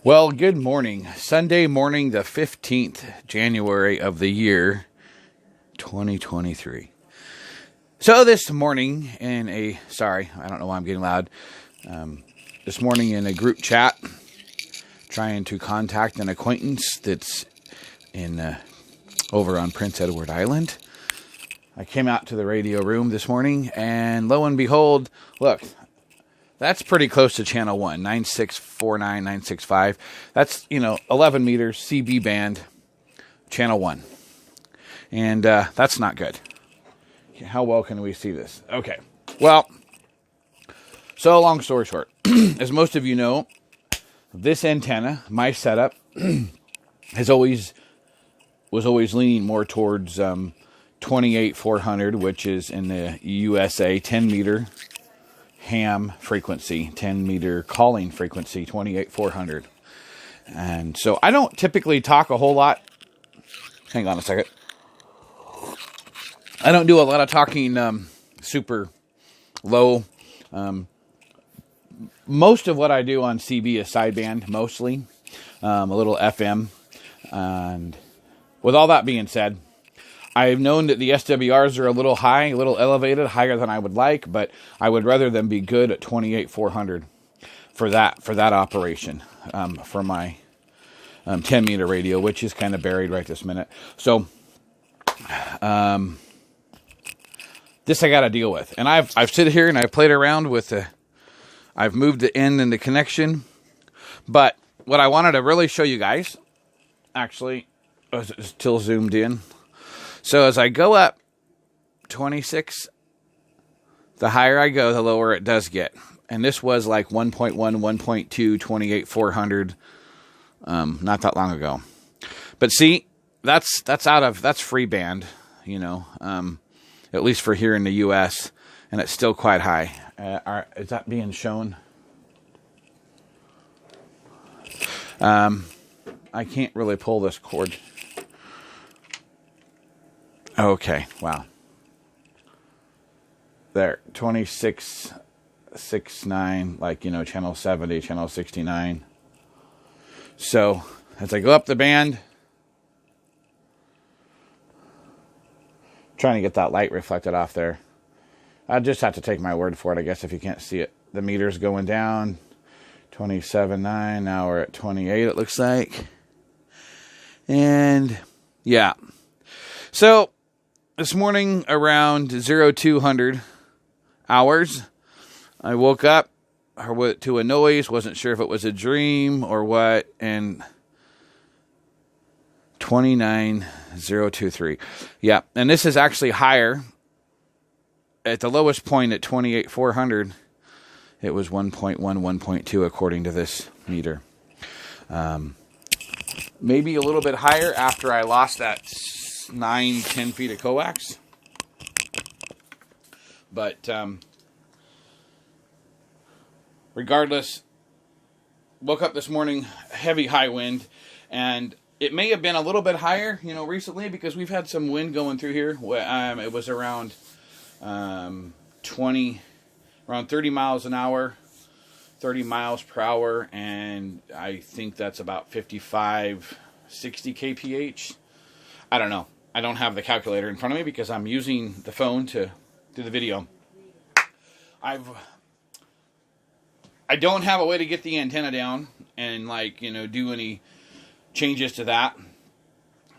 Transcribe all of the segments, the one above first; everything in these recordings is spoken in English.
Well, good morning. Sunday morning, the 15th January of the year 2023. So this morning I don't know why I'm getting loud. This morning in a group chat, trying to contact an acquaintance that's over on Prince Edward Island. I came out to the radio room this morning, and lo and behold, look, that's pretty close to channel 1, 9649, 965. That's, 11 meters, CB band, channel 1. And that's not good. How well can we see this? Okay. Well, so long story short, as most of you know, this antenna, my setup, was always leaning more towards 28400, which is in the USA 10 meter ham frequency, 10 meter calling frequency, 28400. And so I don't typically talk a whole lot. Hang on a second. I don't do a lot of talking super low. Most of what I do on CB is sideband, mostly. A little FM. And with all that being said, I've known that the SWRs are a little high, a little elevated, higher than I would like, but I would rather them be good at 28400 for that operation, for my 10 meter radio, which is kind of buried right this minute. So, this I got to deal with, and I've sit here and I've played around with I've moved the end and the connection, but what I wanted to really show you guys, actually, is still zoomed in. So as I go up 26, the higher I go, the lower it does get. And this was like 1.1, 1.2, 28400, not that long ago. But see, that's free band, at least for here in the US, and it's still quite high. Is that being shown? I can't really pull this cord. Okay, wow. There, 2669, channel 70, channel 69. So, as I go up the band, trying to get that light reflected off there. I just have to take my word for it, I guess, if you can't see it. The meter's going down, 27.9, now we're at 28, it looks like. And, yeah. So, this morning around 0200 hours, I woke up to a noise, wasn't sure if it was a dream or what, and 29023. Yeah, and this is actually higher. At the lowest point at 28400, it was 1.1, 1.2 according to this meter. Maybe a little bit higher after I lost that 9-10 feet of coax, but regardless, woke up this morning, heavy high wind, and it may have been a little bit higher, recently, because we've had some wind going through here. It was around 30 miles an hour, 30 miles per hour, and I think that's about 55, 60 kph. I don't know. I don't have the calculator in front of me because I'm using the phone to do the video. I don't have a way to get the antenna down and do any changes to that.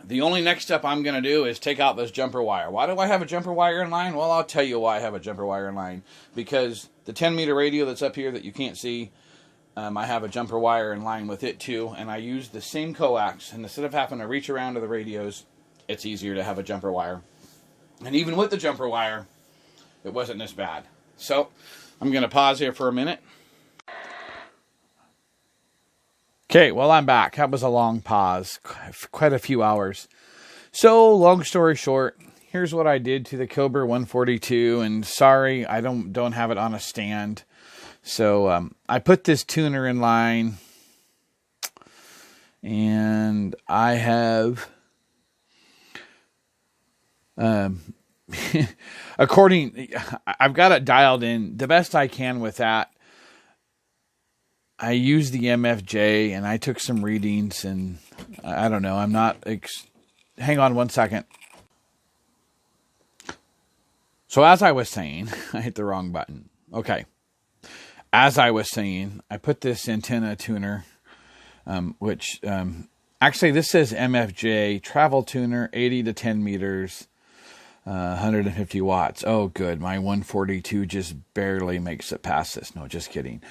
The only next step I'm going to do is take out this jumper wire. Why do I have a jumper wire in line? Well, I'll tell you why I have a jumper wire in line. Because the 10 meter radio that's up here that you can't see, I have a jumper wire in line with it too, and I use the same coax, and instead of having to reach around to the radios, it's easier to have a jumper wire. And even with the jumper wire, it wasn't this bad. So, I'm going to pause here for a minute. Okay, well, I'm back. That was a long pause, quite a few hours. So, long story short, here's what I did to the Cobra 142, and sorry, I don't have it on a stand. So, I put this tuner in line, and I have I've got it dialed in the best I can with that. I used the MFJ and I took some readings, and I don't know. I'm not. Hang on one second. So as I was saying, I hit the wrong button. Okay. As I was saying, I put this antenna tuner, which actually this says MFJ travel tuner, 80 to 10 meters, 150 watts. Oh, good. My 142 just barely makes it past this. No, just kidding.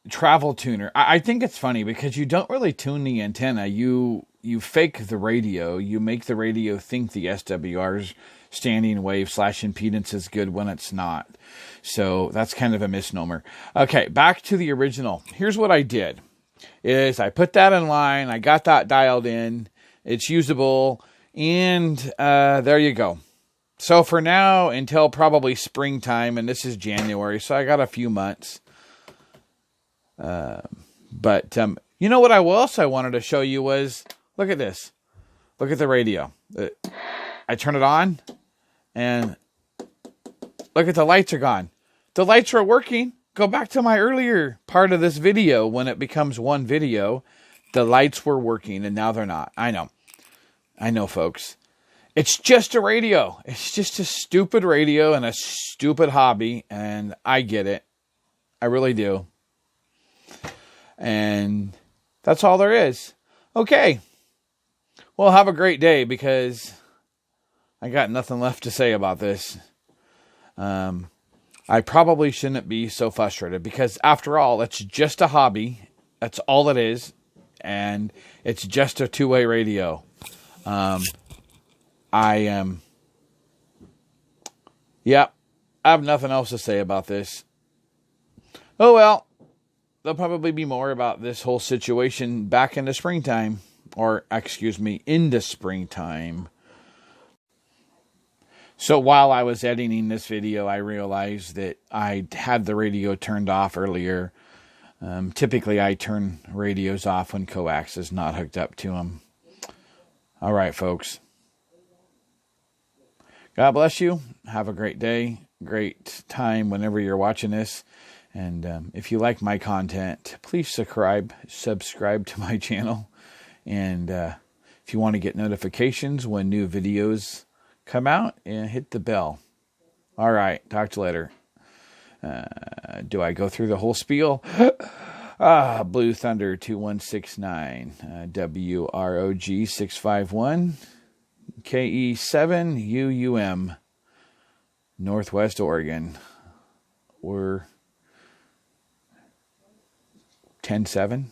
Travel tuner. I think it's funny because you don't really tune the antenna. You fake the radio. You make the radio think the SWR's standing wave / impedance is good when it's not. So that's kind of a misnomer. Okay, back to the original. Here's what I did. Is I put that in line. I got that dialed in. It's usable. And there you go. So for now, until probably springtime, and this is January, so I got a few months. But you know what I also wanted to show you was, look at this. Look at the radio. I turn it on, and look at the lights are gone. The lights are working. Go back to my earlier part of this video when it becomes one video. The lights were working, and now they're not. I know, folks. It's just a radio. It's just a stupid radio and a stupid hobby, and I get it. I really do. And that's all there is. Okay. Well, have a great day, because I got nothing left to say about this. I probably shouldn't be so frustrated, because after all, it's just a hobby. That's all it is. And it's just a two-way radio. I have nothing else to say about this. Oh, well, there'll probably be more about this whole situation back in the springtime, or in the springtime. So while I was editing this video, I realized that I had the radio turned off earlier. Typically, I turn radios off when coax is not hooked up to them. All right, folks. God bless you. Have a great day, great time whenever you're watching this. And if you like my content, please subscribe to my channel. And if you want to get notifications when new videos come out, hit the bell. All right. Talk to you later. Do I go through the whole spiel? Blue Thunder 2169, WROG 651, KE7 UUM, Northwest Oregon. We're 10-7.